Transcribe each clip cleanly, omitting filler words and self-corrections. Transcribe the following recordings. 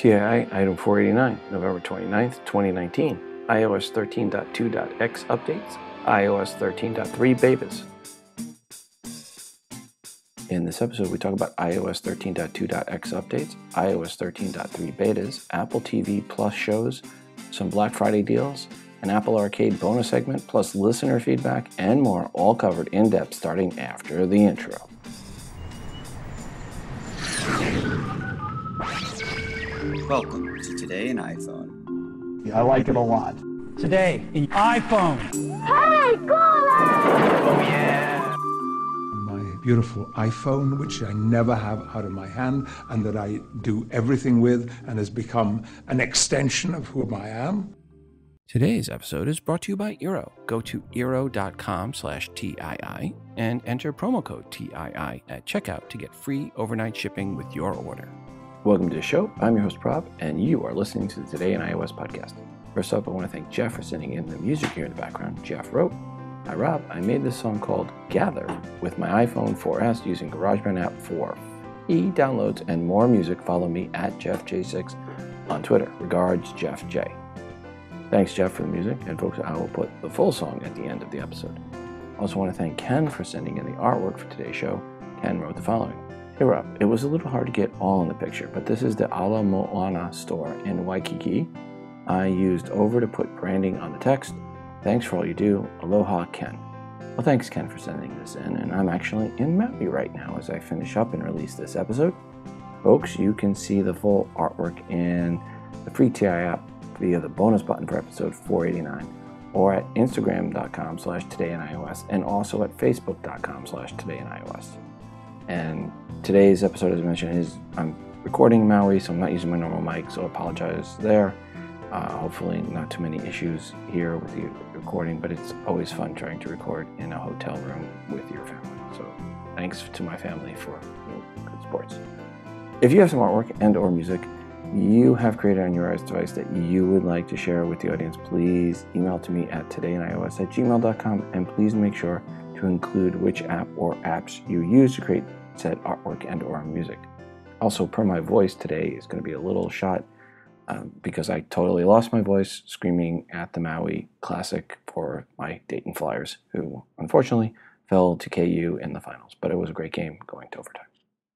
TII Item 489, November 29th, 2019. iOS 13.2.x updates, iOS 13.3 betas. In this episode, we talk about iOS 13.2.x updates, iOS 13.3 betas, Apple TV Plus shows, some Black Friday deals, an Apple Arcade bonus segment, plus listener feedback, and more, all covered in depth starting after the intro. Welcome to Today in iPhone. I like it a lot. Today in iPhone. Hey, Google! Oh yeah! My beautiful iPhone, which I never have out of my hand and that I do everything with and has become an extension of who I am. Today's episode is brought to you by Eero. Go to Eero.com/TII and enter promo code TII at checkout to get free overnight shipping with your order. Welcome to the show. I'm your host, Prab, and you are listening to the Today in iOS podcast. First up, I want to thank Jeff for sending in the music here in the background. Jeff wrote, "Hi Rob, I made this song called Gather with my iPhone 4S using Garageband app for free downloads and more music. Follow me at JeffJ6 on Twitter. Regards, Jeff J." Thanks, Jeff, for the music, and folks, I will put the full song at the end of the episode. I also want to thank Ken for sending in the artwork for today's show. Ken wrote the following. Hey Rob, it was a little hard to get all in the picture, but this is the Ala Moana store in Waikiki. I used Over to put branding on the text. Thanks for all you do. Aloha, Ken. Well, thanks, Ken, for sending this in, and I'm actually in Maui right now as I finish up and release this episode. Folks, you can see the full artwork in the free TI app via the bonus button for episode 489 or at Instagram.com/todayinios and also at Facebook.com/todayinios. And today's episode, as I mentioned, I'm recording in Maui, so I'm not using my normal mic, so I apologize there. Hopefully not too many issues here with the recording, but it's always fun trying to record in a hotel room with your family. So thanks to my family for good sports. If you have some artwork and or music you have created on your iOS device that you would like to share with the audience, please email to me at todayinios@gmail.com, and please make sure to include which app or apps you use to create said artwork and or music. Also, per my voice today is going to be a little shot because I totally lost my voice screaming at the Maui Classic for my Dayton Flyers, who unfortunately fell to KU in the finals. But it was a great game going to overtime.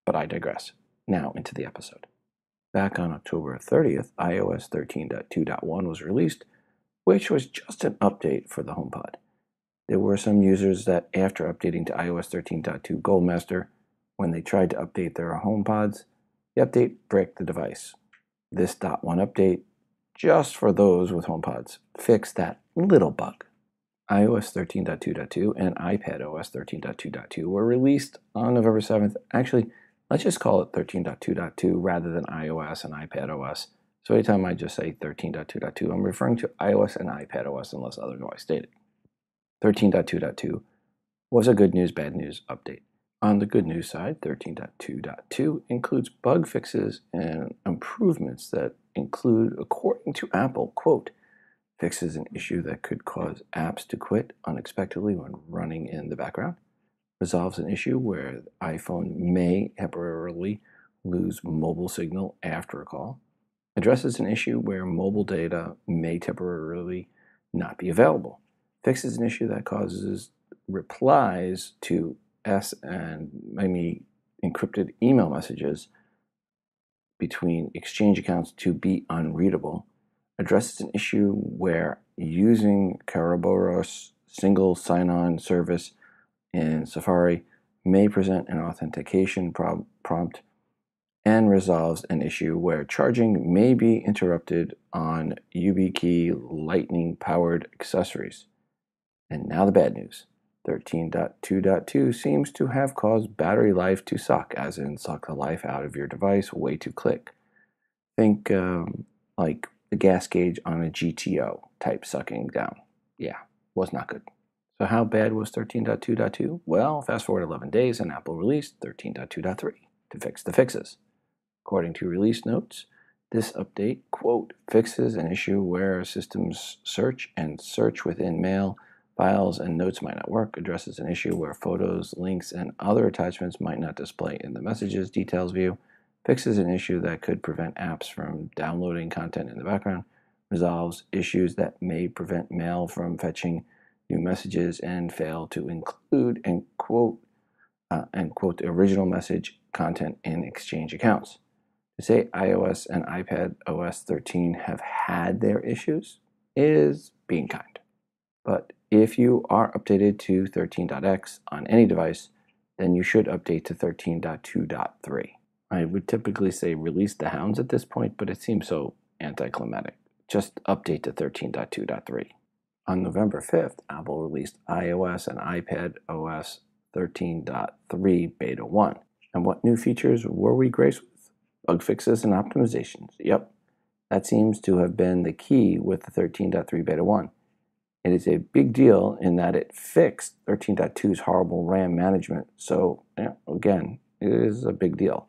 But I digress. Now into the episode. Back on October 30th, iOS 13.2.1 was released, which was just an update for the HomePod. There were some users that, after updating to iOS 13.2 Goldmaster, when they tried to update their HomePods, the update bricked the device. This .1 update, just for those with HomePods, fixed that little bug. iOS 13.2.2 and iPadOS 13.2.2 were released on November 7th. Actually, let's just call it 13.2.2 rather than iOS and iPadOS. So anytime I just say 13.2.2, I'm referring to iOS and iPadOS unless otherwise stated. 13.2.2 was a good news, bad news update. On the good news side, 13.2.2 includes bug fixes and improvements that include, according to Apple, quote, fixes an issue that could cause apps to quit unexpectedly when running in the background, resolves an issue where the iPhone may temporarily lose mobile signal after a call, addresses an issue where mobile data may temporarily not be available, fixes an issue that causes replies to encrypted email messages between Exchange accounts to be unreadable, addresses an issue where using Kerberos single sign-on service in Safari may present an authentication prompt, and resolves an issue where charging may be interrupted on YubiKey Lightning-powered accessories. And now the bad news. 13.2.2 seems to have caused battery life to suck, as in suck the life out of your device way too quick. Think like the gas gauge on a GTO type sucking down. Yeah, was not good. So how bad was 13.2.2? Well, fast forward 11 days and Apple released 13.2.3 to fix the fixes. According to release notes, this update, quote, fixes an issue where systems search and search within Mail, files, and notes might not work, addresses an issue where photos, links, and other attachments might not display in the Messages details view, fixes an issue that could prevent apps from downloading content in the background, resolves issues that may prevent mail from fetching new messages, and fail to include and quote the original message content in Exchange accounts. To say iOS and iPad OS 13 have had their issues is being kind. But if you are updated to 13.x on any device, then you should update to 13.2.3. I would typically say release the hounds at this point, but it seems so anticlimactic. Just update to 13.2.3. On November 5th, Apple released iOS and iPad OS 13.3 Beta 1. And what new features were we graced with? Bug fixes and optimizations. Yep, that seems to have been the key with the 13.3 Beta 1. It is a big deal in that it fixed 13.2's horrible RAM management. So, again, it is a big deal.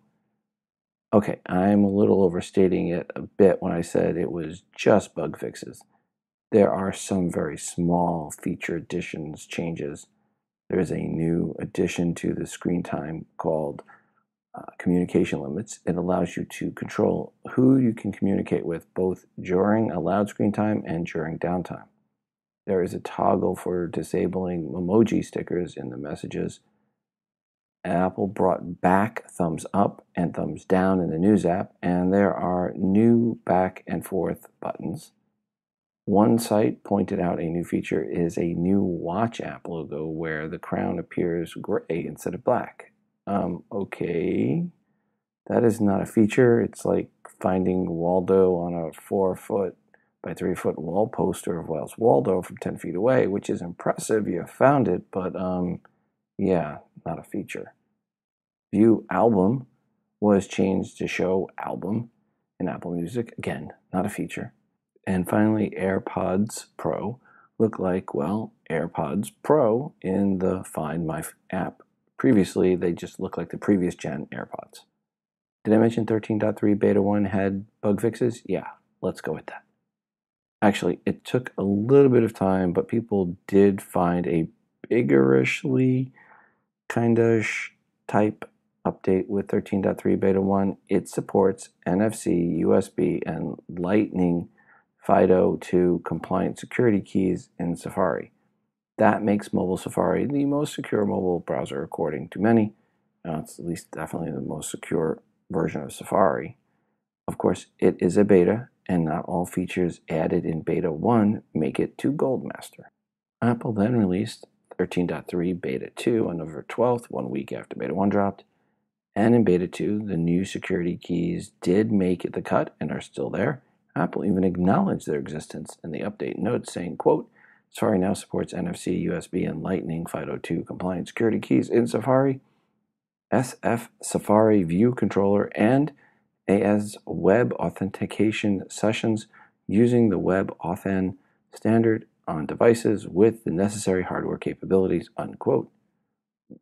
Okay, I'm a little overstating it a bit when I said it was just bug fixes. There are some very small feature additions, changes. There is a new addition to the screen time called communication limits. It allows you to control who you can communicate with both during allowed screen time and during downtime. There is a toggle for disabling emoji stickers in the messages. Apple brought back thumbs up and thumbs down in the News app, and there are new back and forth buttons. One site pointed out a new feature is a new Watch app logo where the crown appears gray instead of black. Okay, that is not a feature. It's like finding Waldo on a 4-foot by 3-foot wall poster of Where's Waldo from 10 feet away, which is impressive. You found it, but yeah, not a feature. View album was changed to show album in Apple Music. Again, not a feature. And finally, AirPods Pro look like, well, AirPods Pro in the Find My app. Previously, they just look like the previous gen AirPods. Did I mention 13.3 Beta 1 had bug fixes? Yeah, let's go with that. Actually, it took a little bit of time, but people did find a biggerishly kind-ish type update with 13.3 Beta 1. It supports NFC, USB, and Lightning FIDO2 compliant security keys in Safari. That makes mobile Safari the most secure mobile browser according to many. It's at least definitely the most secure version of Safari. Of course, it is a beta, and not all features added in Beta 1 make it to Goldmaster. Apple then released 13.3 Beta 2 on November 12th, 1 week after Beta 1 dropped. And in Beta 2, the new security keys did make it the cut and are still there. Apple even acknowledged their existence in the update note, saying, quote, Safari now supports NFC, USB, and Lightning FIDO2 compliant security keys in Safari, SF Safari View Controller, and AS Web Authentication sessions using the WebAuthn standard on devices with the necessary hardware capabilities, unquote.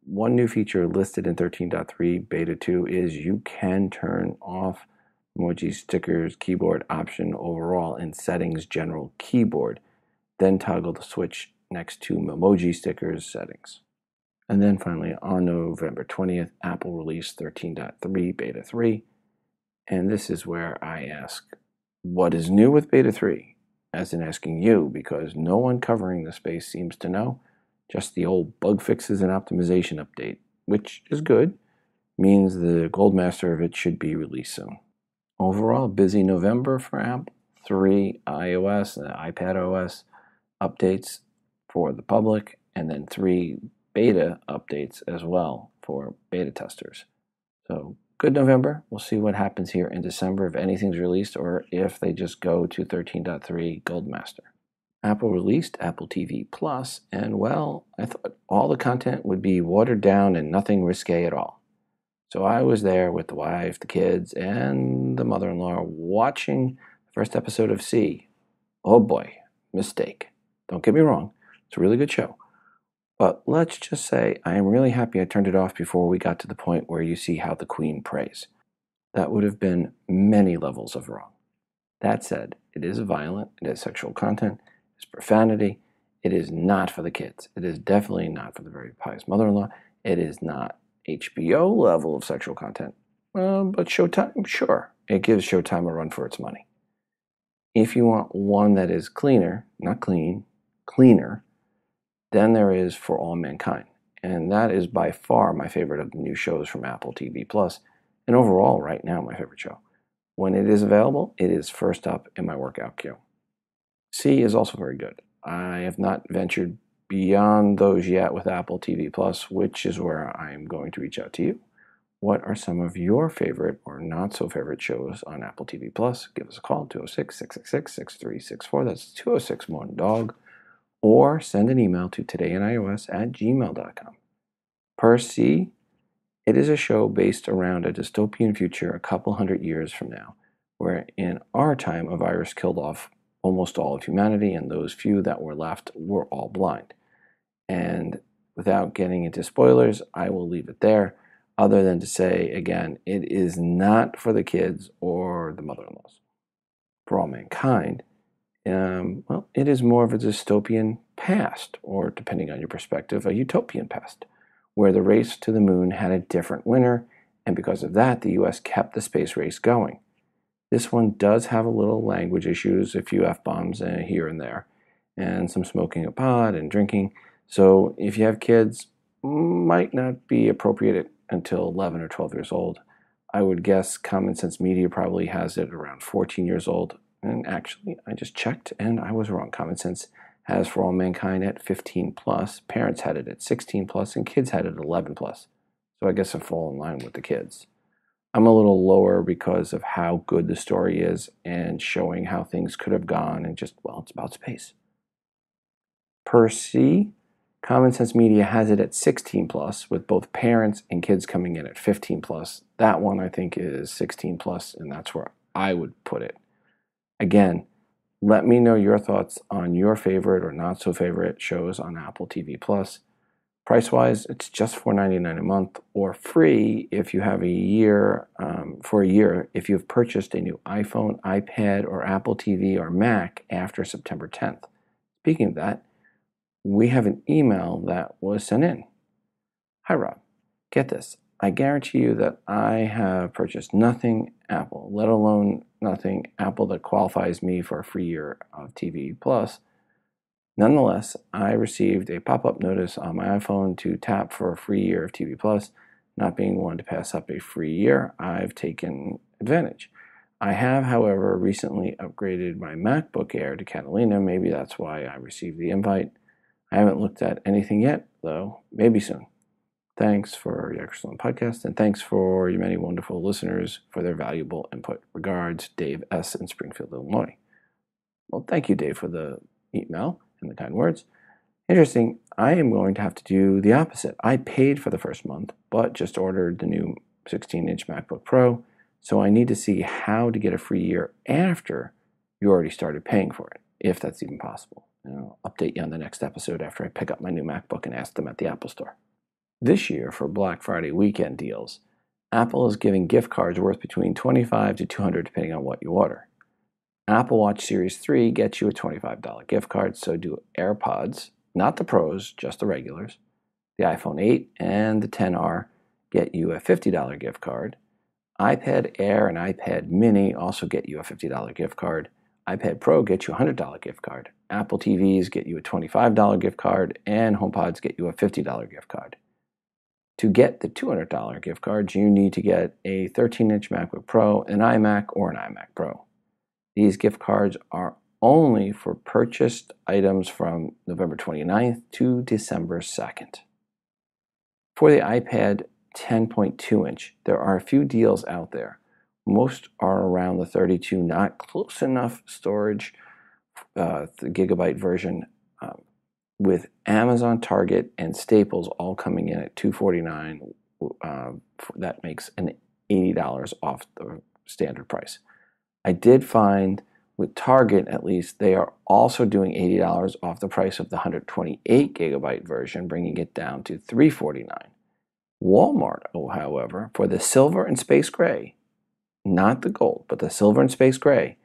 One new feature listed in 13.3 Beta 2 is you can turn off emoji stickers keyboard option overall in Settings General Keyboard, then toggle the switch next to Memoji stickers settings. And then finally, on November 20th, Apple released 13.3 Beta 3, and this is where I ask, what is new with Beta 3? As in asking you, because no one covering the space seems to know. Just the old bug fixes and optimization update, which is good, means the Goldmaster of it should be released soon. Overall, busy November for Apple. 3 iOS and iPad OS updates for the public, and then 3 beta updates as well for beta testers. So good November. We'll see what happens here in December if anything's released or if they just go to 13.3 Goldmaster. Apple released Apple TV Plus, and well, I thought all the content would be watered down and nothing risque at all. So I was there with the wife, the kids, and the mother-in-law watching the first episode of C. Oh boy, mistake. Don't get me wrong, it's a really good show. But let's just say I am really happy I turned it off before we got to the point where you see how the Queen prays. That would have been many levels of wrong. That said, it is violent, it is sexual content, it's profanity. It is not for the kids. It is definitely not for the very pious mother-in-law. It is not HBO level of sexual content, But Showtime, sure, it gives Showtime a run for its money. If you want one that is cleaner, not clean, cleaner, then there is For All Mankind. And that is by far my favorite of the new shows from Apple TV Plus, and overall, right now, my favorite show. When it is available, it is first up in my workout queue. C is also very good. I have not ventured beyond those yet with Apple TV Plus, which is where I am going to reach out to you. What are some of your favorite or not so favorite shows on Apple TV Plus? Give us a call, 206-666-6364. That's 206-1-DOG. Or send an email to todayinios@gmail.com. Per C, it is a show based around a dystopian future a couple hundred years from now, where in our time a virus killed off almost all of humanity, and those few that were left were all blind. And without getting into spoilers, I will leave it there, other than to say, again, it is not for the kids or the mother-in-laws. For All Mankind, it is more of a dystopian past, or depending on your perspective, a utopian past, where the race to the moon had a different winner, and because of that, the U.S. kept the space race going. This one does have a little language issues, a few F-bombs here and there, and some smoking a pot and drinking. So if you have kids, might not be appropriate until 11 or 12 years old. I would guess Common Sense Media probably has it around 14 years old. And actually, I just checked and I was wrong. Common Sense has For All Mankind at 15 plus. Parents had it at 16 plus, and kids had it at 11 plus. So I guess I fall in line with the kids. I'm a little lower because of how good the story is and showing how things could have gone, and just, well, it's about space. Per C, Common Sense Media has it at 16 plus, with both parents and kids coming in at 15 plus. That one I think is 16 plus, and that's where I would put it. Again, let me know your thoughts on your favorite or not so favorite shows on Apple TV Plus. Price-wise, it's just $4.99 a month, or free if you have a year, for a year if you've purchased a new iPhone, iPad, or Apple TV or Mac after September 10th. Speaking of that, we have an email that was sent in. Hi, Rob. Get this. I guarantee you that I have purchased nothing Apple, let alone nothing Apple that qualifies me for a free year of TV Plus. Nonetheless, I received a pop-up notice on my iPhone to tap for a free year of TV Plus. Not being one to pass up a free year, I've taken advantage. I have, however, recently upgraded my MacBook Air to Catalina. Maybe that's why I received the invite. I haven't looked at anything yet, though. Maybe soon. Thanks for your excellent podcast, and thanks for your many wonderful listeners for their valuable input. Regards, Dave S. in Springfield, Illinois. Well, thank you, Dave, for the email and the kind words. Interesting. I am going to have to do the opposite. I paid for the first month, but just ordered the new 16-inch MacBook Pro, so I need to see how to get a free year after you already started paying for it, if that's even possible. And I'll update you on the next episode after I pick up my new MacBook and ask them at the Apple Store. This year, for Black Friday weekend deals, Apple is giving gift cards worth between $25 to $200 depending on what you order. Apple Watch Series 3 gets you a $25 gift card, so do AirPods, not the Pros, just the regulars. The iPhone 8 and the XR get you a $50 gift card. iPad Air and iPad Mini also get you a $50 gift card. iPad Pro gets you a $100 gift card. Apple TVs get you a $25 gift card, and HomePods get you a $50 gift card. To get the $200 gift cards, you need to get a 13-inch MacBook Pro, an iMac, or an iMac Pro. These gift cards are only for purchased items from November 29th to December 2nd. For the iPad 10.2-inch, there are a few deals out there. Most are around the 32, not close enough storage, the gigabyte version, with Amazon, Target, and Staples all coming in at $249. That makes an $80 off the standard price. I did find with Target, at least, they are also doing $80 off the price of the 128 gigabyte version, bringing it down to $349. Walmart, however, for the silver and space gray, not the gold, but the silver and space gray,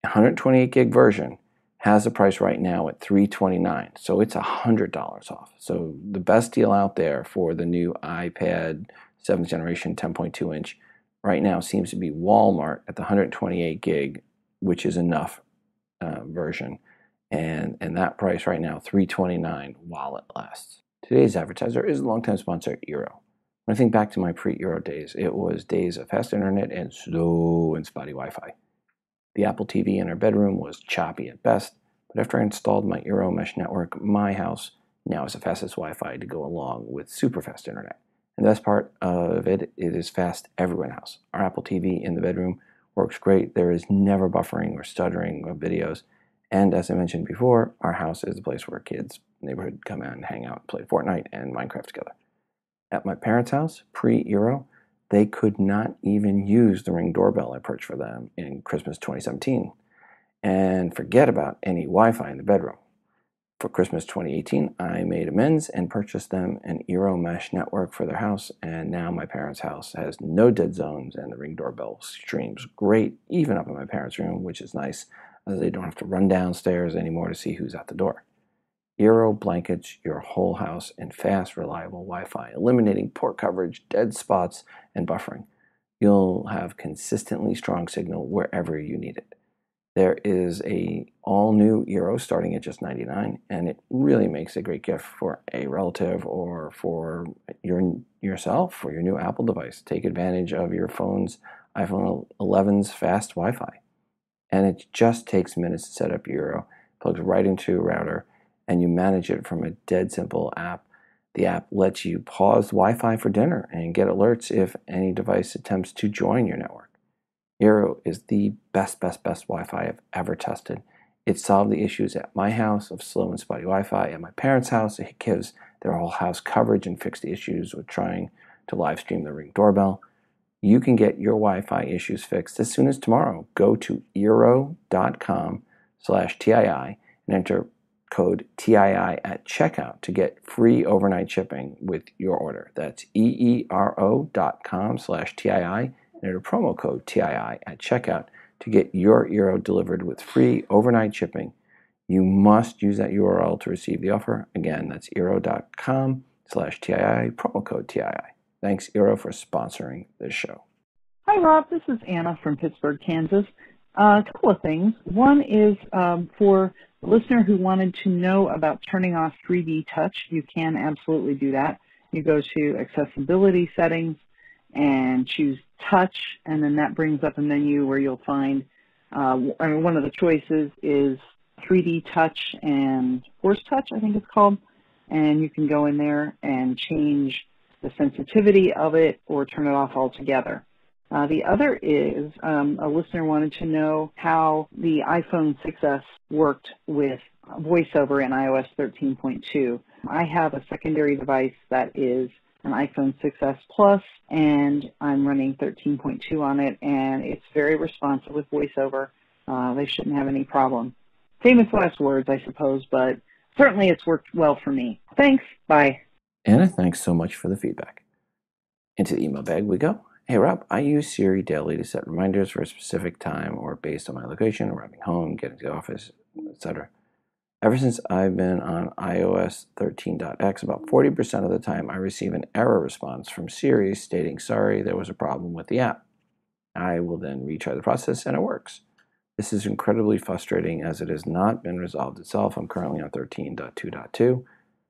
128 gig version has a price right now at $329, so it's $100 off. So the best deal out there for the new iPad 7th generation 10.2 inch, right now seems to be Walmart at the 128 gig, which is enough version. And that price right now, $329 while it lasts. Today's advertiser is a longtime sponsor, Eero. When I think back to my pre-Eero days, it was days of fast internet and slow and spotty Wi-Fi. The Apple TV in our bedroom was choppy at best, but after I installed my Eero mesh network, my house now has the fastest Wi-Fi to go along with super fast internet. And the best part of it is fast everywhere in the house. Our Apple TV in the bedroom works great. There is never buffering or stuttering of videos. And as I mentioned before, our house is a place where kids in the neighborhood come out and hang out and play Fortnite and Minecraft together. At my parents' house, pre-Eero, they could not even use the Ring doorbell I purchased for them in Christmas 2017. And forget about any Wi-Fi in the bedroom. For Christmas 2018, I made amends and purchased them an Eero mesh network for their house, and now my parents' house has no dead zones and the Ring doorbell streams great, even up in my parents' room, which is nice, as they don't have to run downstairs anymore to see who's at the door. Eero blankets your whole house in fast, reliable Wi-Fi, eliminating poor coverage, dead spots, and buffering. You'll have consistently strong signal wherever you need it. There is a all-new Eero starting at just $99, and it really makes a great gift for a relative or for yourself or your new Apple device. Take advantage of your phone's iPhone 11's fast Wi-Fi. And it just takes minutes to set up Eero, plugs right into a router, and you manage it from a dead simple app. The app lets you pause Wi-Fi for dinner and get alerts if any device attempts to join your network. Eero is the best Wi-Fi I've ever tested. It solved the issues at my house of slow and spotty Wi-Fi. At my parents' house, it gives their whole house coverage and fixed the issues with trying to live stream the Ring doorbell. You can get your Wi-Fi issues fixed as soon as tomorrow. Go to eero.com/TII and enter code TII at checkout to get free overnight shipping with your order. That's eero.com/TII and enter promo code TII at checkout to get your Eero delivered with free overnight shipping. You must use that URL to receive the offer. Again, that's eero.com/TII, promo code TII. Thanks, Eero, for sponsoring this show. Hi, Rob. This is Anna from Pittsburgh, Kansas. A couple of things. One is for the listener who wanted to know about turning off 3D touch, you can absolutely do that. You go to accessibility settings and choose touch, and then that brings up a menu where you'll find, one of the choices is 3D touch and force touch, I think it's called, and you can go in there and change the sensitivity of it or turn it off altogether. The other is a listener wanted to know how the iPhone 6s worked with VoiceOver in iOS 13.2. I have a secondary device that is an iPhone 6s Plus, and I'm running 13.2 on it, and it's very responsive with VoiceOver. They shouldn't have any problem. Famous last words, I suppose, but certainly it's worked well for me. Thanks. Bye. Anna, thanks so much for the feedback. Into the email bag we go. Hey Rob, I use Siri daily to set reminders for a specific time or based on my location, arriving home, getting to the office, etc. Ever since I've been on iOS 13.x, about 40% of the time I receive an error response from Siri stating, sorry, there was a problem with the app. I will then retry the process and it works. This is incredibly frustrating as it has not been resolved itself. I'm currently on 13.2.2.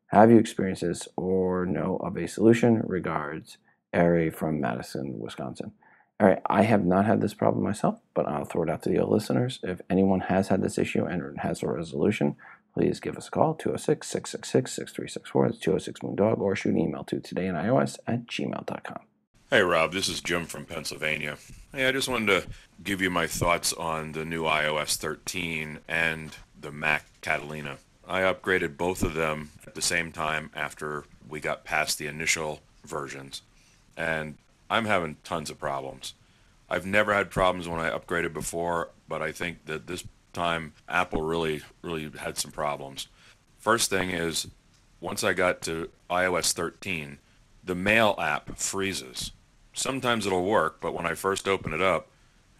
Have you experienced this or know of a solution? Regards, Ari from Madison, Wisconsin. All right, I have not had this problem myself, but I'll throw it out to the listeners. If anyone has had this issue and has a resolution, please give us a call, 206-666-6364. That's 206-MOON-DOG, or shoot an email to todayinios@gmail.com. Hey Rob, this is Jim from Pennsylvania. Hey, I just wanted to give you my thoughts on the new iOS 13 and the Mac Catalina. I upgraded both of them at the same time after we got past the initial versions, and I'm having tons of problems. I've never had problems when I upgraded before, but I think that this time Apple really had some problems. First thing is, once I got to iOS 13, the Mail app freezes. Sometimes it'll work, but when I first open it up,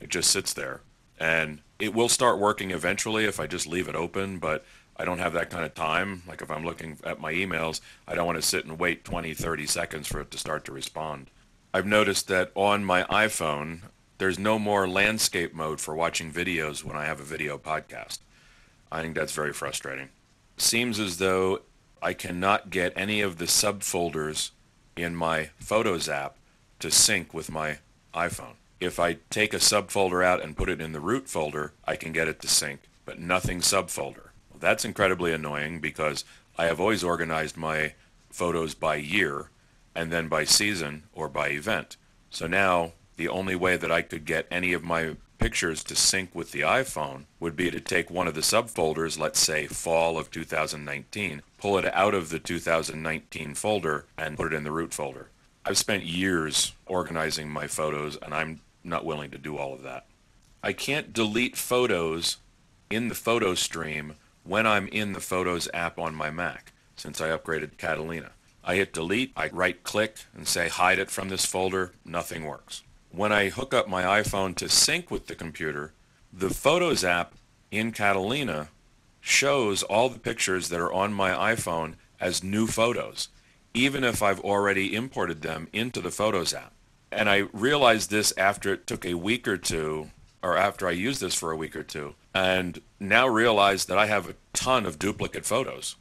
it just sits there. And it will start working eventually if I just leave it open, but I don't have that kind of time. Like if I'm looking at my emails, I don't want to sit and wait 20, 30 seconds for it to start to respond. I've noticed that on my iPhone, there's no more landscape mode for watching videos when I have a video podcast. I think that's very frustrating. Seems as though I cannot get any of the subfolders in my Photos app to sync with my iPhone. If I take a subfolder out and put it in the root folder, I can get it to sync, but nothing subfolder. Well, that's incredibly annoying because I have always organized my photos by year and then by season or by event. So now the only way that I could get any of my pictures to sync with the iPhone would be to take one of the subfolders, let's say fall of 2019, pull it out of the 2019 folder and put it in the root folder. I've spent years organizing my photos and I'm not willing to do all of that. I can't delete photos in the photo stream when I'm in the Photos app on my Mac since I upgraded to Catalina. I hit delete, I right click and say hide it from this folder, nothing works. When I hook up my iPhone to sync with the computer, the Photos app in Catalina shows all the pictures that are on my iPhone as new photos, even if I've already imported them into the Photos app. And I realized this after it took a week or two, or after I used this for a week or two, and now realize that I have a ton of duplicate photos.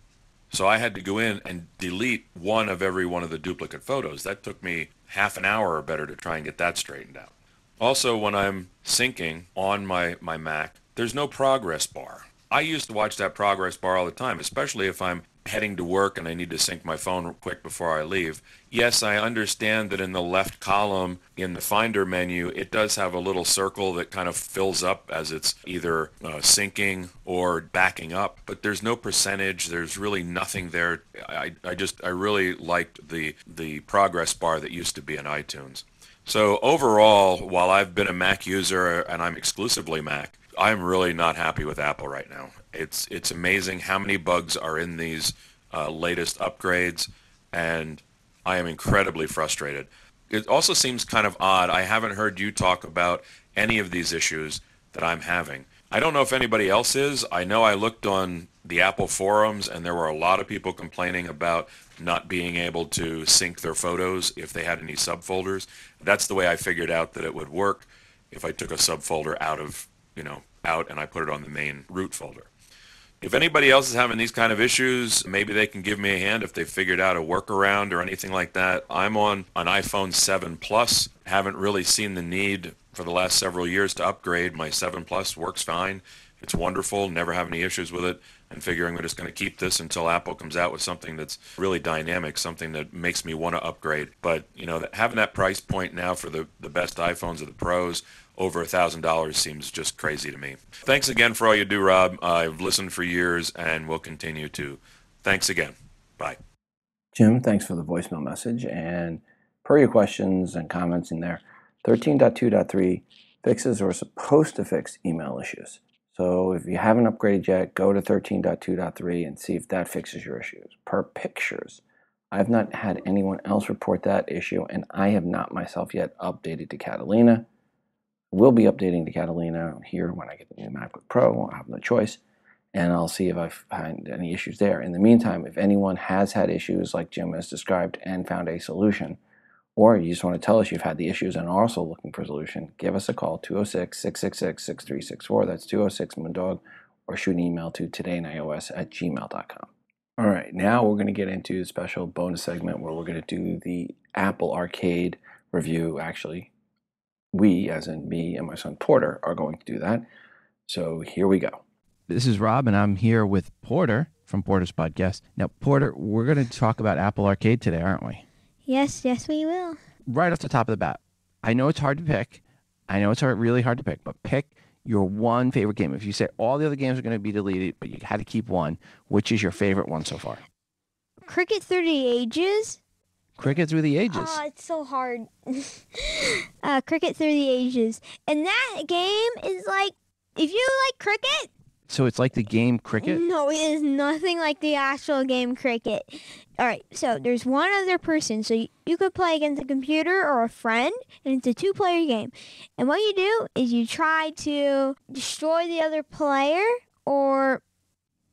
So I had to go in and delete one of every one of the duplicate photos. That took me half an hour or better to try and get that straightened out. Also, when I'm syncing on my Mac, there's no progress bar. I used to watch that progress bar all the time, especially if I'm heading to work and I need to sync my phone quick before I leave. Yes, I understand that in the left column in the Finder menu, it does have a little circle that kind of fills up as it's either syncing or backing up, but there's no percentage. There's really nothing there. I really liked the progress bar that used to be in iTunes. So overall, while I've been a Mac user and I'm exclusively Mac, I'm really not happy with Apple right now. It's amazing how many bugs are in these latest upgrades, and I am incredibly frustrated. It also seems kind of odd. I haven't heard you talk about any of these issues that I'm having. I don't know if anybody else is. I know I looked on the Apple forums, and there were a lot of people complaining about not being able to sync their photos if they had any subfolders. That's the way I figured out that it would work if I took a subfolder out and I put it on the main root folder. If anybody else is having these kind of issues, maybe they can give me a hand if they figured out a workaround or anything like that. I'm on an iPhone 7 Plus. Haven't really seen the need for the last several years to upgrade. My 7 Plus works fine. It's wonderful. Never have any issues with it. And figuring we're just going to keep this until Apple comes out with something that's really dynamic, something that makes me want to upgrade. But, having that price point now for the best iPhones or the Pros over $1,000 seems just crazy to me. Thanks again for all you do, Rob. I've listened for years and will continue to. Thanks again. Bye. Jim, thanks for the voicemail message. And per your questions and comments in there, 13.2.3 fixes or supposed to fix email issues. So if you haven't upgraded yet, go to 13.2.3 and see if that fixes your issues. Per pictures, I've not had anyone else report that issue, and I have not myself yet updated to Catalina. We'll be updating to Catalina here when I get the new MacBook Pro. I'll have no choice, and I'll see if I find any issues there. In the meantime, if anyone has had issues like Jim has described and found a solution, or you just want to tell us you've had the issues and are also looking for a solution, give us a call, 206-666-6364. That's 206-MOONDOG, or shoot an email to todayinios@gmail.com. All right, now we're going to get into a special bonus segment where we're going to do the Apple Arcade review. Actually, we, as in me and my son Porter, are going to do that. So here we go. This is Rob, and I'm here with Porter from Porter's Podcast. Now, Porter, we're going to talk about Apple Arcade today, aren't we? Yes, we will. Right off the top of the bat, I know it's hard to pick. I know it's really hard to pick, but pick your one favorite game. If you say all the other games are going to be deleted, but you had to keep one, which is your favorite one so far? Cricket Through the Ages. Cricket Through the Ages. Oh, it's so hard. Cricket Through the Ages. And that game is like, if you like cricket. So it's like the game Cricket? No, it is nothing like the actual game Cricket. All right, so there's one other person. So you could play against a computer or a friend, and it's a two-player game. And what you do is you try to destroy the other player or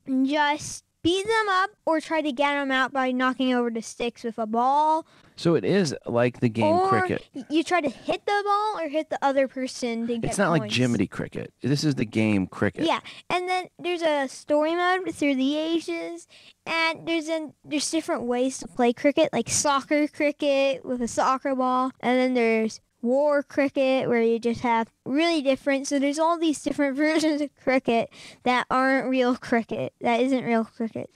just beat them up or try to get them out by knocking over the sticks with a ball. So it is like the game Or cricket. you try to hit the ball or hit the other person to get It's not like points. Jiminy Cricket. This is the game cricket. Yeah, and then there's a story mode through the ages, and there's different ways to play cricket, like soccer cricket with a soccer ball, and then there's war cricket where you just have really different. So there's all these different versions of cricket that aren't real cricket. That isn't real cricket.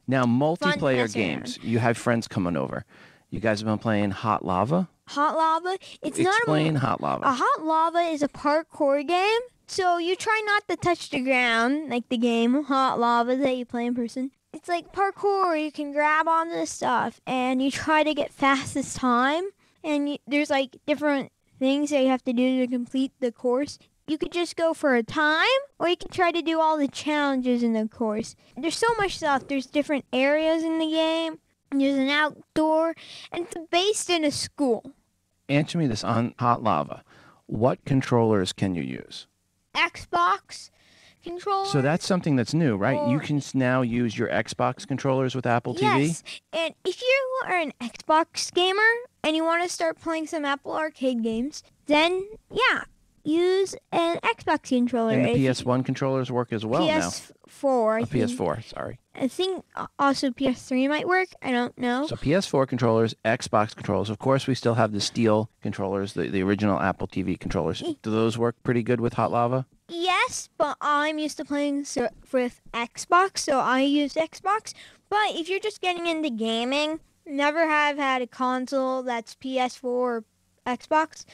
Now, multiplayer mess around. games. You have friends coming over. You guys have been playing Hot Lava? Hot Lava. It's Explain not Hot Lava. a Hot Lava is a parkour game. So you try not to touch the ground, like the game Hot Lava that you play in person. It's like parkour. You can grab onto the stuff, and you try to get fastest time. And there's like different things that you have to do to complete the course. You could just go for a time, or you can try to do all the challenges in the course. There's so much stuff. There's different areas in the game. There's an outdoor, and it's based in a school. Answer me this on Hot Lava. What controllers can you use? Xbox controller. So that's something that's new, right? You can now use your Xbox controllers with Apple TV? Yes, and if you are an Xbox gamer and you want to start playing some Apple Arcade games, then yeah, use an Xbox controller. And the PS1 controllers work as well now. PS4, I think. PS4, sorry. I think also PS3 might work. I don't know. So PS4 controllers, Xbox controllers. Of course, we still have the steel controllers, the original Apple TV controllers. Do those work pretty good with Hot Lava? Yes, but I'm used to playing with Xbox, so I use Xbox. But if you're just getting into gaming, never have had a console that's PS4 or Xbox,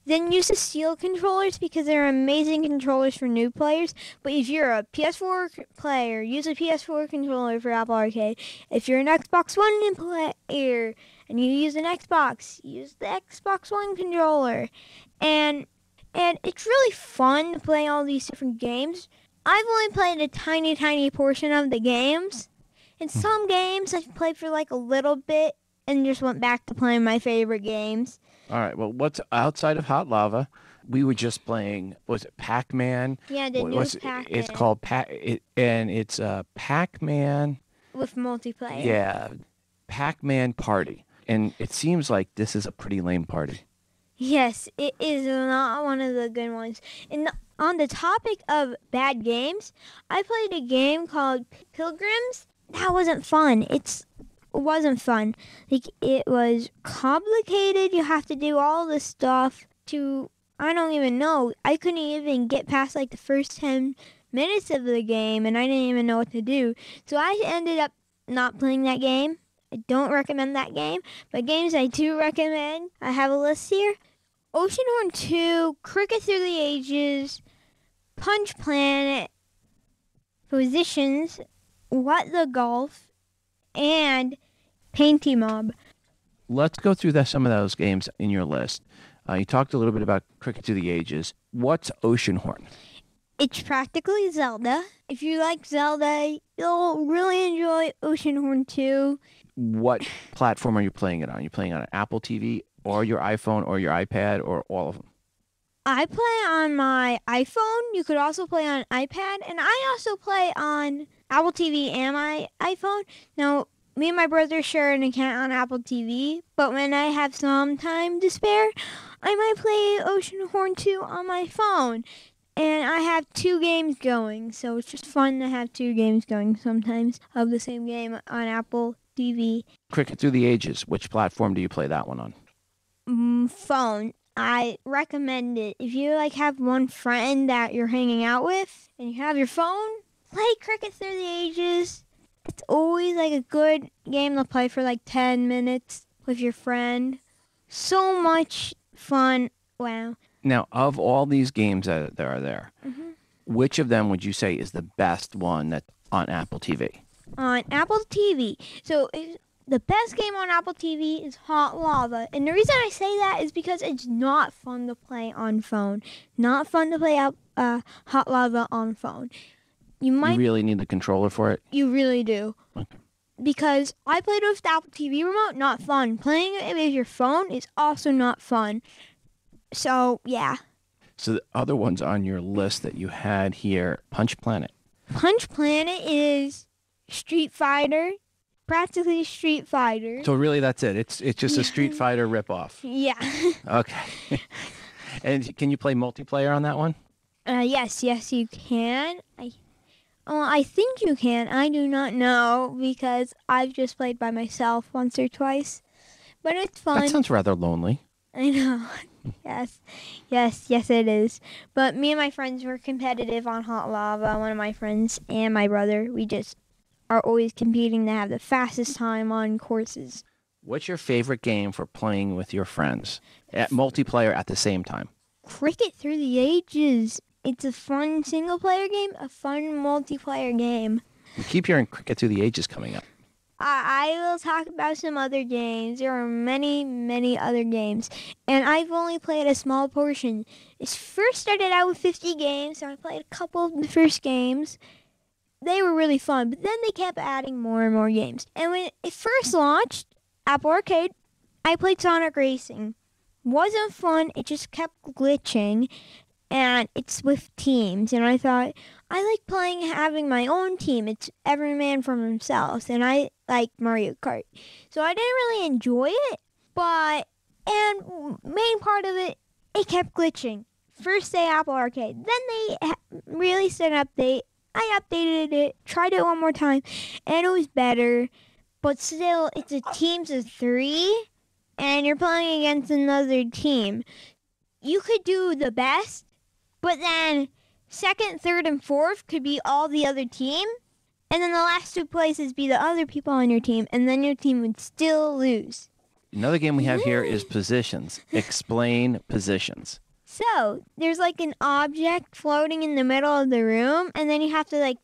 then use the steel controllers because they're amazing controllers for new players. But if you're a PS4 player, use a PS4 controller for Apple Arcade. If you're an Xbox One player and you use an Xbox, use the Xbox One controller. And it's really fun to play all these different games. I've only played a tiny, tiny portion of the games. In some games, I've played for like a little bit and just went back to playing my favorite games. All right. Well, what's outside of Hot Lava? We were just playing. Was it Pac-Man? Yeah, the new Pac-Man. It's called it's Pac-Man with multiplayer. Yeah, Pac-Man Party, and it seems like this is a pretty lame party. Yes, it is not one of the good ones. On the topic of bad games, I played a game called Pilgrims. That wasn't fun. It wasn't fun. Like, it was complicated. You have to do all this stuff I don't even know. I couldn't even get past like the first 10 minutes of the game, and I didn't even know what to do. So I ended up not playing that game. I don't recommend that game. But games I do recommend, I have a list here. Oceanhorn 2, Cricket Through the Ages, Punch Planet, Positions, What the Golf, and Painty Mob. Let's go through some of those games in your list. You talked a little bit about Cricket Through the Ages. What's Oceanhorn? It's practically Zelda. If you like Zelda, you'll really enjoy Oceanhorn 2. What platform are you playing it on? Are you playing on an Apple TV or your iPhone or your iPad or all of them? I play on my iPhone. You could also play on iPad. And I also play on Apple TV and my iPhone. Now, me and my brother share an account on Apple TV. But when I have some time to spare, I might play Oceanhorn 2 on my phone. And I have 2 games going. So it's just fun to have 2 games going sometimes of the same game on Apple TV. Cricket Through the Ages. Which platform do you play that one on? Phone. I recommend it. If you have one friend that you're hanging out with and you have your phone, play Cricket Through the Ages. It's always a good game to play for 10 minutes with your friend. So much fun. Wow. Now, of all these games that are there, which of them would you say is the best one that's on Apple TV? On Apple TV. So the best game on Apple TV is Hot Lava. And the reason I say that is because it's not fun to play on phone. Not fun to play Hot Lava on phone. You really need the controller for it? You really do. Okay. Because I played with the Apple TV remote, not fun. Playing it with your phone is also not fun. So, yeah. So the other ones on your list that you had here, Punch Planet. Punch Planet is Street Fighter, practically Street Fighter. So really, that's it. It's just a Street Fighter ripoff. Yeah. Okay. And can you play multiplayer on that one? Yes, you can. I think you can. I do not know because I've just played by myself once or twice. But it's fun. That sounds rather lonely. I know. Yes, it is. But me and my friends were competitive on Hot Lava. One of my friends and my brother, we just are always competing to have the fastest time on courses. What's your favorite game for playing with your friends at multiplayer at the same time? Cricket Through the Ages. It's a fun single-player game, a fun multiplayer game. We keep hearing Cricket Through the Ages coming up. I will talk about some other games. There are many, many other games. And I've only played a small portion. It first started out with 50 games, so I played a couple of the first games. They were really fun, but then they kept adding more and more games. And when it first launched, Apple Arcade, I played Sonic Racing. Wasn't fun, it just kept glitching. And it's with teams, and I thought, I like having my own team. It's every man for himself, and I like Mario Kart. So I didn't really enjoy it, and main part of it, it kept glitching. First day Apple Arcade, then they released an update. I updated it, tried it one more time, and it was better. But still, it's a teams of 3, and you're playing against another team. You could do the best, but then second, third, and fourth could be all the other team. And then the last 2 places be the other people on your team. And then your team would still lose. Another game we have here is Positions. Explain Positions. So there's like an object floating in the middle of the room. And then you have to like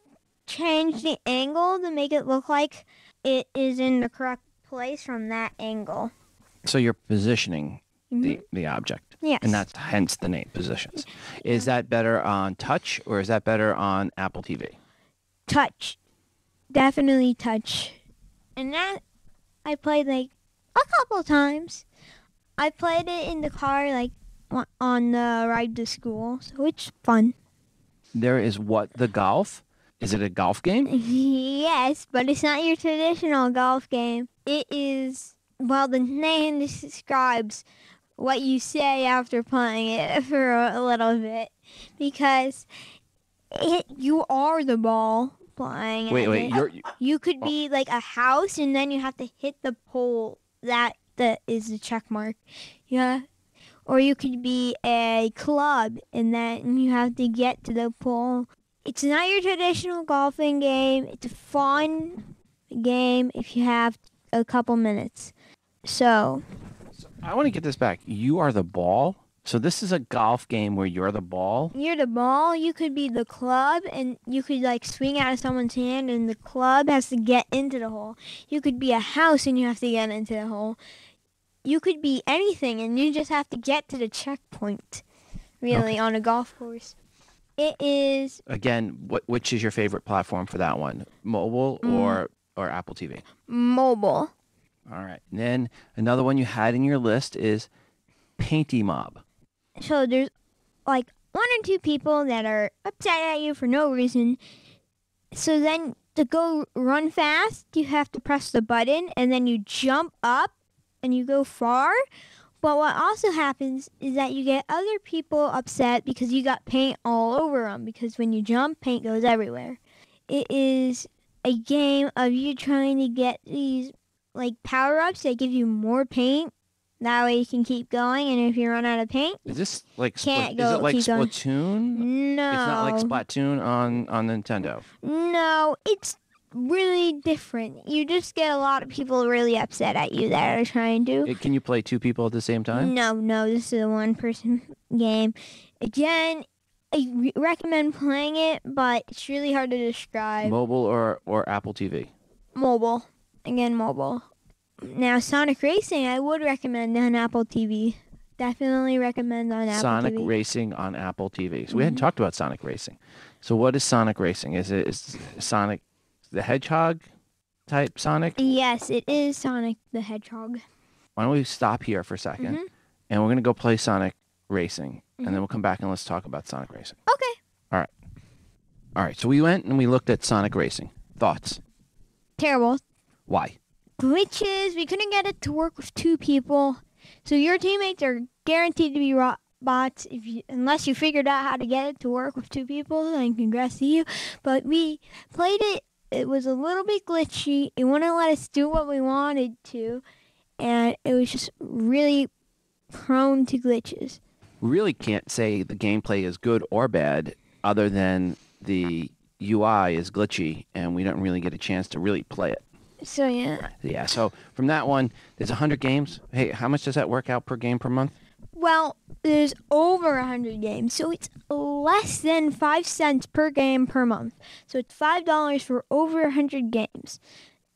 change the angle to make it look like it is in the correct place from that angle. So you're positioning the object. Yes. And that's hence the name, Positions. Is that better on touch or is that better on Apple TV? Touch. Definitely touch. And that I played like a couple times. I played it in the car like on the ride to school, so it's fun. There is what, the golf? Is it a golf game? Yes, but it's not your traditional golf game. It is, well, the name describes what you say after playing it for a little bit, because you are the ball flying. Wait, you could be like a house, and then you have to hit the pole. That is the check mark. Yeah. Or you could be a club, and then you have to get to the pole. It's not your traditional golfing game. It's a fun game if you have a couple minutes. So I want to get this back. You are the ball? So this is a golf game where you're the ball? You're the ball. You could be the club, and you could like swing out of someone's hand, and the club has to get into the hole. You could be a house, and you have to get into the hole. You could be anything, and you just have to get to the checkpoint, really, on a golf course. It is... Again, which is your favorite platform for that one? Mobile or Apple TV? Mobile. All right. And then another one you had in your list is Painty Mob. So there's like 1 or 2 people that are upset at you for no reason. So then to go run fast, you have to press the button, and then you jump up and you go far. But what also happens is that you get other people upset because you got paint all over them, because when you jump, paint goes everywhere. It is a game of you trying to get these like power-ups that give you more paint. That way you can keep going, and if you run out of paint, is this like is it like Splatoon? No. It's not like Splatoon on Nintendo. No, it's really different. You just get a lot of people really upset at you that are trying to. Can you play 2 people at the same time? No, this is a 1-person game. Again, I recommend playing it, but it's really hard to describe. Mobile or Apple TV? Mobile. Again, mobile. Now, Sonic Racing, I would recommend on Apple TV. Definitely recommend on Apple TV. Sonic Racing on Apple TV. So we hadn't talked about Sonic Racing. So what is Sonic Racing? Is Sonic the Hedgehog type Sonic? Yes, it is Sonic the Hedgehog. Why don't we stop here for a second, and we're going to go play Sonic Racing, and then we'll come back and let's talk about Sonic Racing. Okay. All right. So we went and we looked at Sonic Racing. Thoughts? Terrible. Why? Glitches. We couldn't get it to work with 2 people. So your teammates are guaranteed to be robots unless you figured out how to get it to work with 2 people. Then congrats to you. But we played it. It was a little bit glitchy. It wouldn't let us do what we wanted to. And it was just really prone to glitches. We really can't say the gameplay is good or bad other than the UI is glitchy and we don't really get a chance to really play it. So, yeah. Yeah, so from that one, there's 100 games. Hey, how much does that work out per game per month? Well, there's over 100 games, so it's less than 5 cents per game per month. So it's $5 for over 100 games.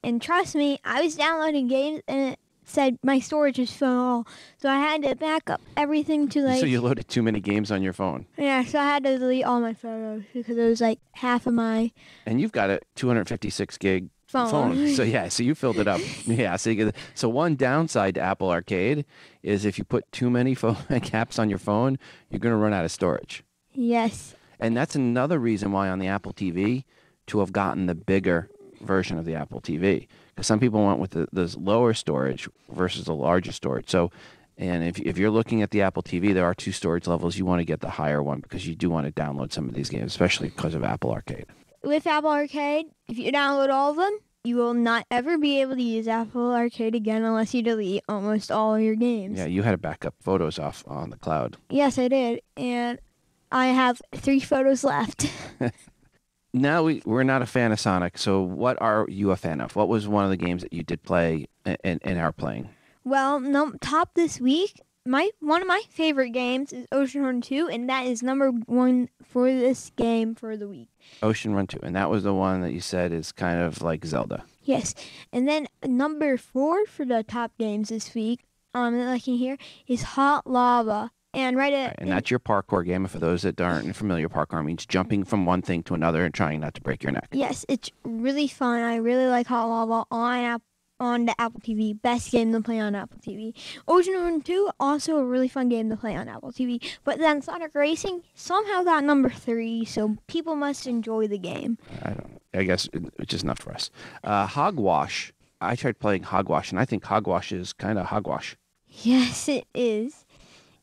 And trust me, I was downloading games and it said my storage is full. So I had to back up everything to like... So you loaded too many games on your phone. Yeah, so I had to delete all my photos because it was like half of my... And you've got a 256 gig phone. So yeah, so you filled it up. Yeah, so one downside to Apple Arcade is if you put too many apps on your phone, you're going to run out of storage. Yes. And that's another reason why on the Apple TV to have gotten the bigger version of the Apple TV, because some people went with the lower storage versus the larger storage. So, and if you're looking at the Apple TV, there are 2 storage levels. You want to get the higher one because you do want to download some of these games, especially because of Apple Arcade. With Apple Arcade, if you download all of them, you will not ever be able to use Apple Arcade again unless you delete almost all your games. Yeah, you had to back up photos off on the cloud. Yes, I did. And I have 3 photos left. Now we're not a fan of Sonic, so what are you a fan of? What was one of the games that you did play and are playing? Well, top this week, one of my favorite games is Ocean Run 2, and that is number 1 for this game for the week. Ocean Run 2, and that was the one that you said is kind of like Zelda. Yes, and then number 4 for the top games this week, that I can hear, is Hot Lava. And that's your parkour game. For those that aren't familiar, parkour means jumping from one thing to another and trying not to break your neck. Yes, it's really fun. I really like Hot Lava on the Apple TV. Best game to play on Apple TV. Ocean Run 2, also a really fun game to play on Apple TV. But then Sonic Racing somehow got number 3, so people must enjoy the game. I guess it's just not for us. Hogwash. I tried playing Hogwash, and I think Hogwash is kind of hogwash. Yes, it is.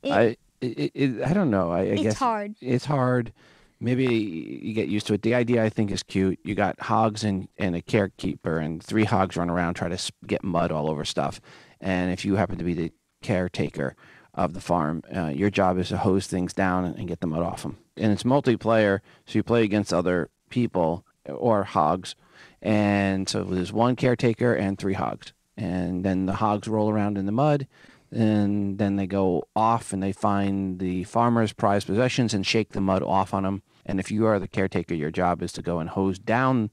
I don't know. I guess it's hard. It's hard. Maybe you get used to it. The idea, I think, is cute. You got hogs and a carekeeper, and 3 hogs run around try to get mud all over stuff. And if you happen to be the caretaker of the farm, your job is to hose things down and get the mud off them. And it's multiplayer, so you play against other people or hogs. And so there's 1 caretaker and 3 hogs. And then the hogs roll around in the mud. And then they go off and they find the farmer's prized possessions and shake the mud off on them. And if you are the caretaker, your job is to go and hose down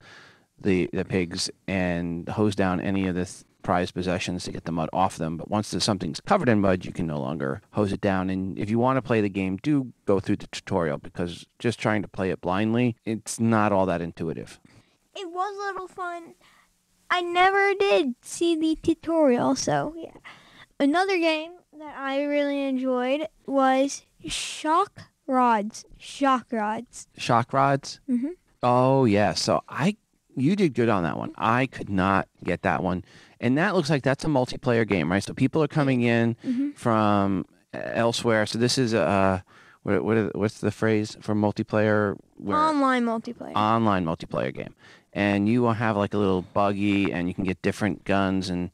the pigs and hose down any of the prized possessions to get the mud off them. But once something's covered in mud, you can no longer hose it down. And if you want to play the game, do go through the tutorial, because just trying to play it blindly, it's not all that intuitive. It was a little fun. I never did see the tutorial, so yeah. Another game that I really enjoyed was Shock Rods. Shock Rods. Shock Rods? Mm-hmm. Oh, yeah. So you did good on that one. I could not get that one. And that looks like that's a multiplayer game, right? So people are coming in from elsewhere. So this is what's the phrase for multiplayer? Online multiplayer. Online multiplayer game. And you will have like a little buggy, and you can get different guns. And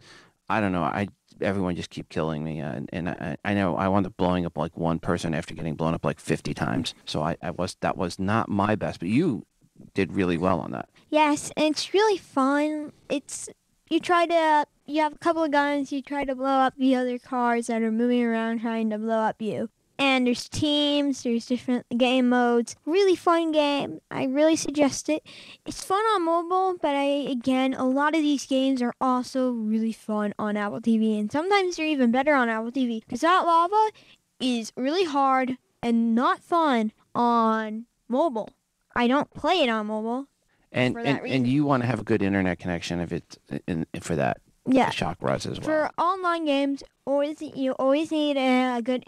I don't know. Everyone just keep killing me, and I know I wound up blowing up like 1 person after getting blown up like 50 times. So that was not my best, but you did really well on that. Yes, and it's really fun. You have a couple of guns, you try to blow up the other cars that are moving around trying to blow up you. And there's teams, there's different game modes. Really fun game. I really suggest it. It's fun on mobile, but a lot of these games are also really fun on Apple TV. And sometimes they're even better on Apple TV. Because Hot Lava is really hard and not fun on mobile. I don't play it on mobile for that reason. And you want to have a good internet connection for that. Yeah. Shock Rods as well. For online games, you always need a good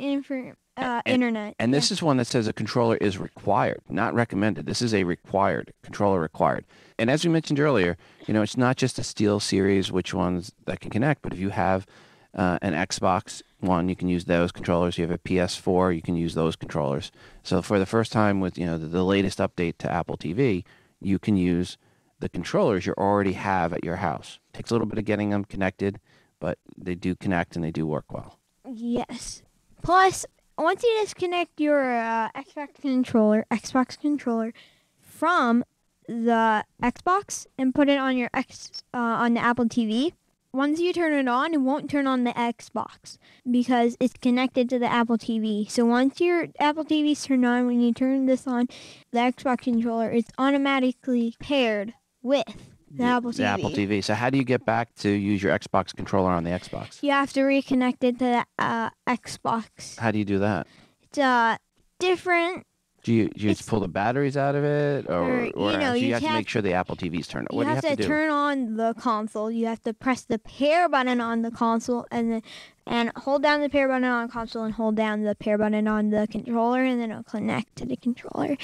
internet. And this is one that says a controller is required, not recommended. This is a required, controller required. And as we mentioned earlier, it's not just a Steel series, which ones that can connect, but if you have an Xbox One, you can use those controllers. You have a PS4, you can use those controllers. So for the first time with, the latest update to Apple TV, you can use the controllers you already have at your house. Takes a little bit of getting them connected, but they do connect and they do work well. Yes. Plus, once you disconnect your Xbox controller from the Xbox and put it on your on the Apple TV, once you turn it on, it won't turn on the Xbox because it's connected to the Apple TV. So once your Apple TV's turned on, when you turn this on, the Xbox controller is automatically paired with the Apple TV. The Apple TV. So how do you get back to use your Xbox controller on the Xbox? You have to reconnect it to the Xbox. How do you do that? It's different. Do you just pull the batteries out of it, or you have to make sure the Apple TV's turned on? What do you have to do? Turn on the console. You have to press the pair button on the console, and hold down the pair button on the console, and hold down the pair button on the controller, and then it'll connect to the controller.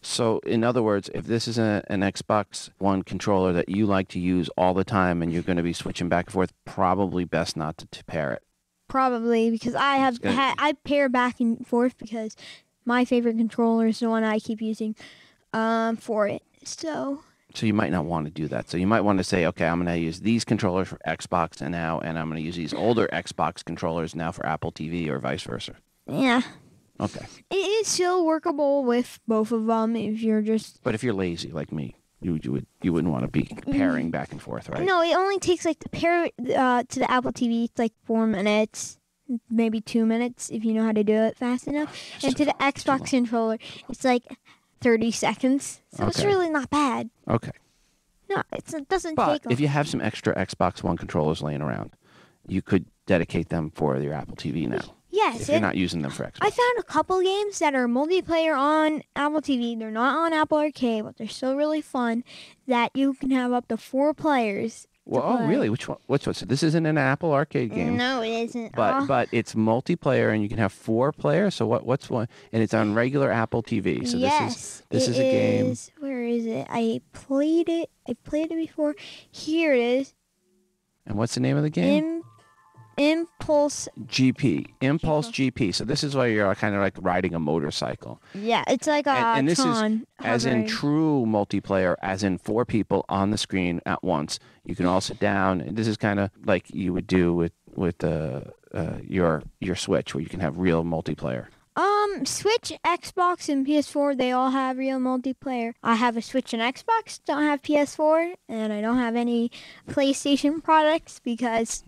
So, in other words, if this is an Xbox One controller that you like to use all the time, and you're going to be switching back and forth, probably best not to pair it. Probably, because I pair back and forth because my favorite controller is the one I keep using for it. So you might not want to do that. So you might want to say, okay, I'm going to use these controllers for Xbox and I'm going to use these older Xbox controllers now for Apple TV or vice versa. Yeah. Okay. It is still workable with both of them if you're just... But if you're lazy like me, you wouldn't want to be pairing back and forth, right? No, it only takes the pair to the Apple TV, it's 4 minutes. Maybe 2 minutes if you know how to do it fast enough. And to the Xbox controller, it's 30 seconds. So it's really not bad. Okay. No, it doesn't take... But if you have some extra Xbox One controllers laying around, you could dedicate them for your Apple TV now. Yes. If you're not using them for Xbox. I found a couple games that are multiplayer on Apple TV. They're not on Apple Arcade, but they're still really fun, that you can have up to 4 players. Well, oh, really? Which one? So this isn't an Apple Arcade game. No, it isn't. But it's multiplayer, and you can have 4 players. So what's one? And it's on regular Apple TV. So yes, this is a game. Where is it? I played it before. Here it is. And what's the name of the game? Impulse GP. Impulse GP. So this is where you're kind of riding a motorcycle. Yeah, it's like and this Tron is as in true multiplayer, as in 4 people on the screen at once. You can all sit down. And this is kind of like you would do with your Switch, where you can have real multiplayer. Switch, Xbox, and PS4, they all have real multiplayer. I have a Switch and Xbox, don't have PS4, and I don't have any PlayStation products because...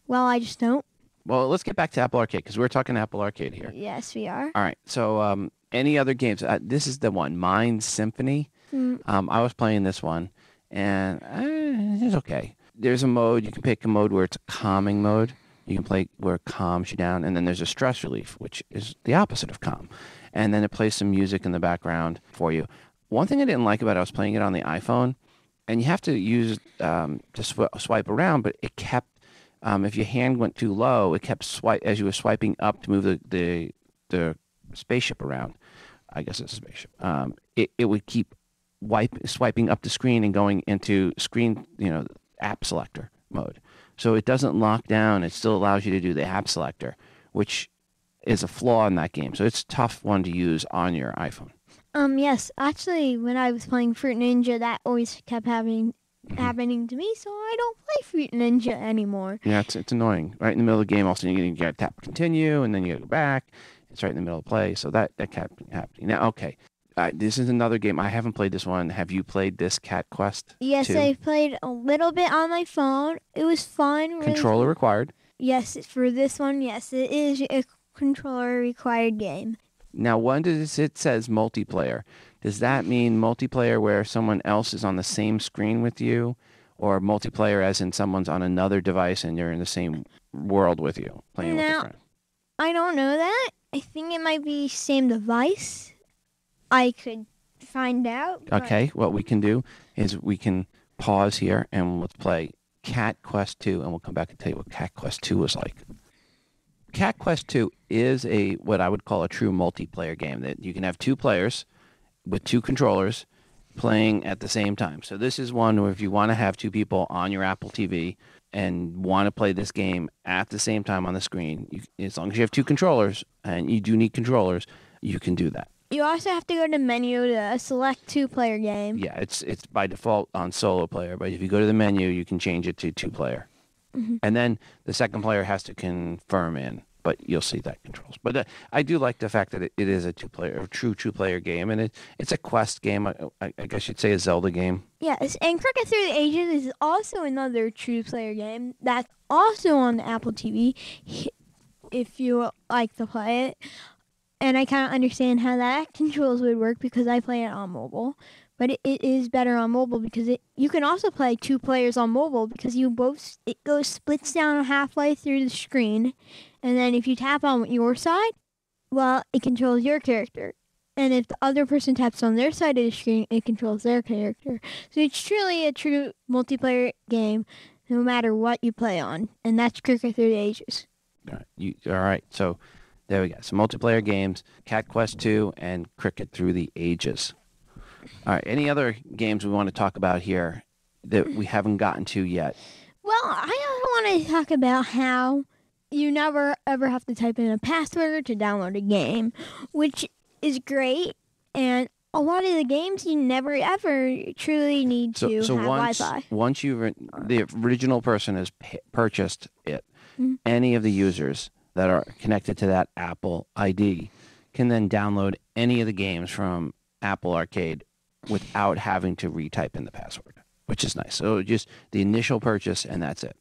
Well, I just don't. Well, let's get back to Apple Arcade, because we're talking Apple Arcade here. Yes, we are. All right. So any other games? This is the one, Mind Symphony. I was playing this one, and it's okay. There's a mode. You can pick a mode where it's a calming mode. You can play where it calms you down. And then there's a stress relief, which is the opposite of calm. And then it plays some music in the background for you. One thing I didn't like about it, I was playing it on the iPhone, and you have to use to swipe around, but it kept... if your hand went too low, it kept as you were swiping up to move the spaceship around. I guess it's a spaceship. It would keep swiping up the screen and going into screen, app selector mode. So it doesn't lock down. It still allows you to do the app selector, which is a flaw in that game. So it's a tough one to use on your iPhone. Yes. Actually, when I was playing Fruit Ninja, that always kept happening to me, so I don't play Fruit Ninja anymore. Yeah, it's annoying. Right in the middle of the game, all of a sudden you got to tap continue, and then you got to go back. It's right in the middle of play, so that kept happening. Now, okay, this is another game. I haven't played this one. Have you played this Cat Quest? Yes, 2? I played a little bit on my phone. It was fun. Really controller fun. Required? Yes, for this one, yes, it is a controller required game. Now, when it says multiplayer, does that mean multiplayer where someone else is on the same screen with you, or multiplayer as in someone's on another device and you're in the same world with you, playing with a friend? I don't know that. I think it might be same device. I could find out. Okay, what we can do is we can pause here and let's play Cat Quest 2, and we'll come back and tell you what Cat Quest 2 was like. Cat Quest 2 is what I would call a true multiplayer game that you can have two players with two controllers playing at the same time. So this is one where if you want to have two people on your Apple TV and want to play this game at the same time on the screen, as long as you have two controllers, and you do need controllers, you can do that. You also have to go to the menu to select two-player game. Yeah, it's by default on solo player, but if you go to the menu, you can change it to two-player. Mm-hmm. And then the second player has to confirm in, but you'll see that controls. But I do like the fact that it is a true two-player game, and it's a quest game. I guess you'd say a Zelda game. Yes, and Cricket Through the Ages is also another two-player game that's also on the Apple TV if you like to play it. And I kind of understand how that controls would work because I play it on mobile. But it is better on mobile because you can also play two players on mobile because it splits down halfway through the screen. And then if you tap on your side, well, it controls your character. And if the other person taps on their side of the screen, it controls their character. So it's truly a true multiplayer game no matter what you play on. And that's Cricket Through the Ages. All right. So there we go. Some multiplayer games, Cat Quest 2 and Cricket Through the Ages. All right. Any other games we want to talk about here that we haven't gotten to yet? Well, I also want to talk about how you never ever have to type in a password to download a game, which is great. And a lot of the games you never ever truly need to have Wi-Fi. Once the original person has purchased it, mm-hmm. any of the users that are connected to that Apple ID can then download any of the games from Apple Arcade without having to retype in the password, which is nice. So just the initial purchase, and that's it.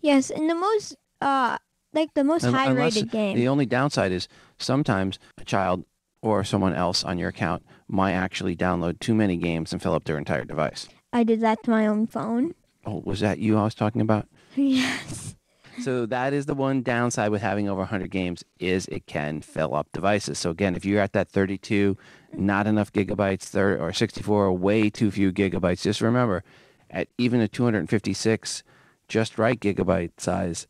Yes, and the most high-rated game. The only downside is sometimes a child or someone else on your account might actually download too many games and fill up their entire device. I did that to my own phone. Oh, was that you I was talking about? Yes. So that is the one downside with having over 100 games is it can fill up devices. So again, if you're at that 32, not enough gigabytes, or 64, way too few gigabytes, just remember, at even a 256 just right gigabyte size,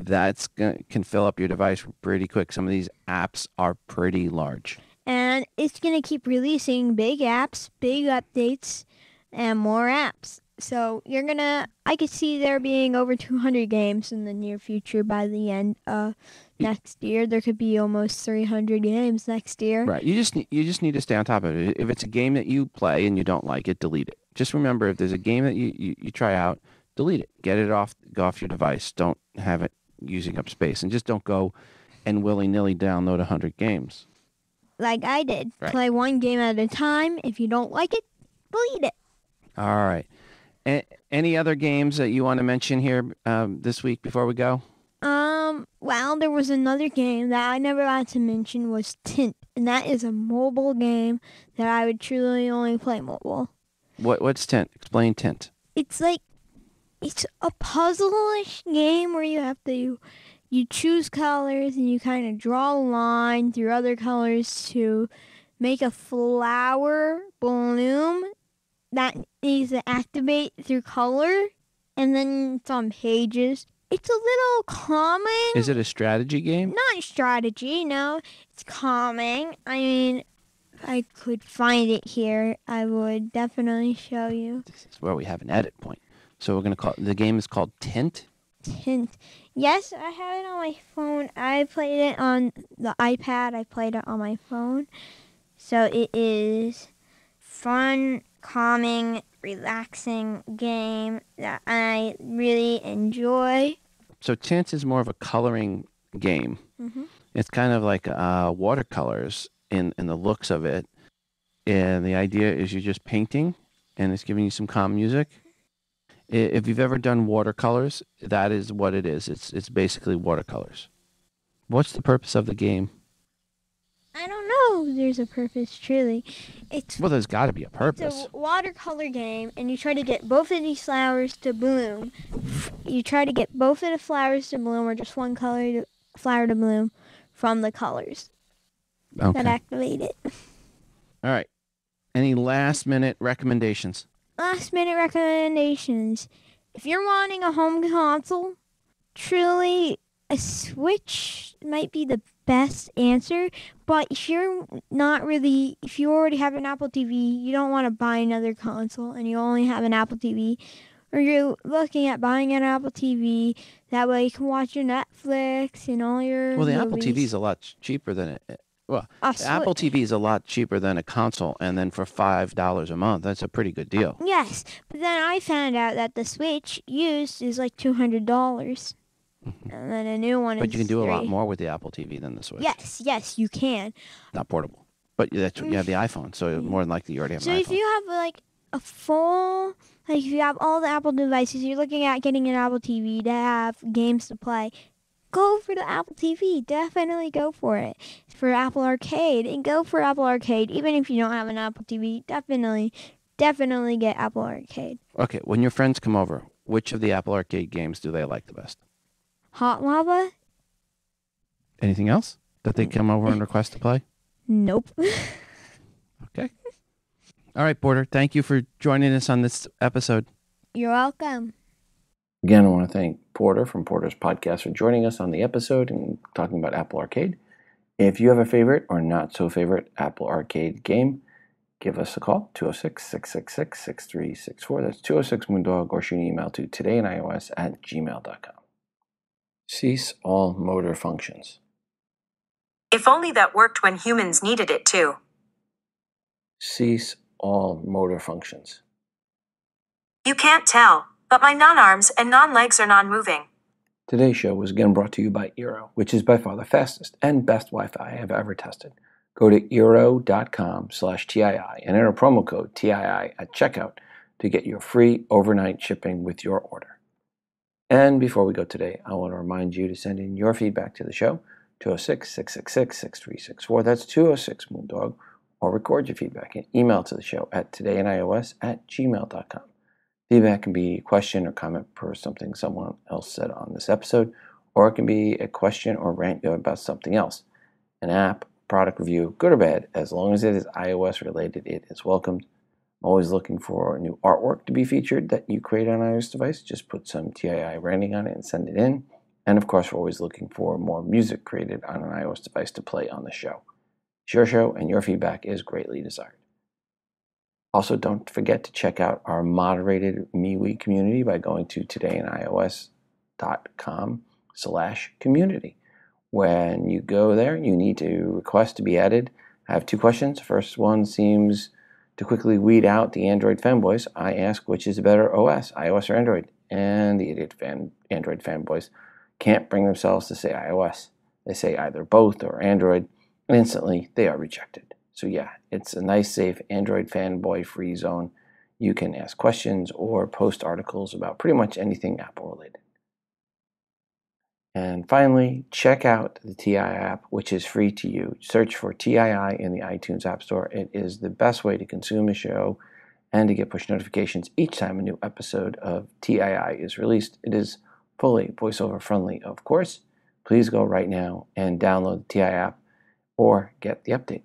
can fill up your device pretty quick. Some of these apps are pretty large. And it's going to keep releasing big apps, big updates, and more apps. So I could see there being over 200 games in the near future by the end of next year. There could be almost 300 games next year. Right. You just need to stay on top of it. If it's a game that you play and you don't like it, delete it. Just remember, if there's a game that you try out, delete it. Get it off your device. Don't have it using up space. And just don't go and willy-nilly download 100 games. Like I did. Right. Play one game at a time. If you don't like it, delete it. All right. Any other games that you want to mention here this week before we go? Well, there was another game that I never got to mention was Tint, and that is a mobile game that I would truly only play mobile. What's Tint? Explain Tint. It's a puzzle-ish game where you choose colors and you kind of draw a line through other colors to make a flower bloom that needs to activate through color, and then it's on pages. It's a little calming. Is it a strategy game? Not strategy, no. It's calming. I mean, if I could find it here, I would definitely show you. This is where we have an edit point. So we're going to call the game is called Tint? Tint. Yes, I have it on my phone. I played it on the iPad. I played it on my phone. So it is fun, calming, relaxing game that I really enjoy. So Tint is more of a coloring game. Mm-hmm. It's kind of like watercolors in the looks of it. And the idea is you're just painting, and it's giving you some calm music. If you've ever done watercolors, that is what it is. It's basically watercolors. What's the purpose of the game? I don't know. There's a purpose, truly. Well, there's got to be a purpose. It's a watercolor game, and you try to get both of these flowers to bloom. You try to get both of the flowers to bloom, or just one flower to bloom, from the colors that activate it. All right. Any last-minute recommendations? Last-minute recommendations. If you're wanting a home console, truly a Switch might be the best answer, but if you already have an Apple TV, you don't want to buy another console and you only have an Apple TV, or you're looking at buying an Apple TV, that way you can watch your Netflix and all your Well, the movies. Apple TV is a lot cheaper than it. Well, A the Apple TV is a lot cheaper than a console, and then for $5 a month, that's a pretty good deal. Yes, but then I found out that the Switch used is like $200. And then a new one is But you can do a lot $3. more with the Apple TV than the Switch. Yes, you can. Not portable. But you have the iPhone, so more than likely you already have an iPhone. So if you have like a full, like if you have all the Apple devices, you're looking at getting an Apple TV to have games to play, go for the Apple TV. Definitely go for it. For Apple Arcade, and go for Apple Arcade. Even if you don't have an Apple TV, definitely get Apple Arcade. Okay, when your friends come over, which of the Apple Arcade games do they like the best? Hot Lava? Anything else that they come over and request to play? Nope. Okay. All right, Porter, thank you for joining us on this episode. You're welcome. Again, I want to thank Porter from Porter's Podcast for joining us on the episode and talking about Apple Arcade. If you have a favorite or not so favorite Apple Arcade game, give us a call, 206-666-6364. That's 206-MOONDOG, or shoot an email to todayinios@gmail.com. Cease all motor functions. If only that worked when humans needed it too. Cease all motor functions. You can't tell, but my non-arms and non-legs are non-moving. Today's show was again brought to you by Eero, which is by far the fastest and best Wi-Fi I have ever tested. Go to eero.com/TII and enter promo code TII at checkout to get your free overnight shipping with your order. And before we go today, I want to remind you to send in your feedback to the show, 206-666-6364. That's 206-MOONDOG, or record your feedback and email to the show at todayinios@gmail.com. Feedback can be a question or comment per something someone else said on this episode, or it can be a question or rant you have about something else. An app, product review, good or bad, as long as it is iOS related, it is welcomed. I'm always looking for new artwork to be featured that you create on an iOS device. Just put some TII branding on it and send it in. And of course, we're always looking for more music created on an iOS device to play on the show. It's your show, and your feedback is greatly desired. Also, don't forget to check out our moderated MeWe community by going to todayinios.com/community. When you go there, you need to request to be added. I have two questions. First one seems to quickly weed out the Android fanboys. I ask which is a better OS, iOS or Android, and the idiot Android fanboys can't bring themselves to say iOS. They say either both or Android, and instantly they are rejected. So yeah, it's a nice, safe Android fanboy-free zone. You can ask questions or post articles about pretty much anything Apple-related. And finally, check out the TII app, which is free to you. Search for TII in the iTunes App Store. It is the best way to consume a show and to get push notifications each time a new episode of TII is released. It is fully voiceover friendly, of course. Please go right now and download the TII app or get the update.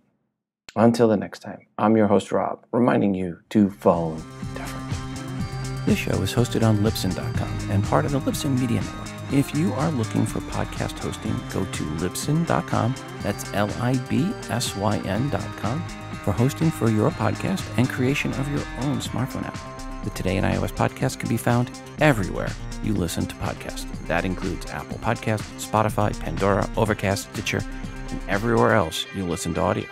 Until the next time, I'm your host, Rob, reminding you to phone different. This show is hosted on Libsyn.com and part of the Libsyn Media Network. If you are looking for podcast hosting, go to Libsyn.com, that's Libsyn.com, for hosting for your podcast and creation of your own smartphone app. The Today in iOS podcast can be found everywhere you listen to podcasts. That includes Apple Podcasts, Spotify, Pandora, Overcast, Stitcher, and everywhere else you listen to audio.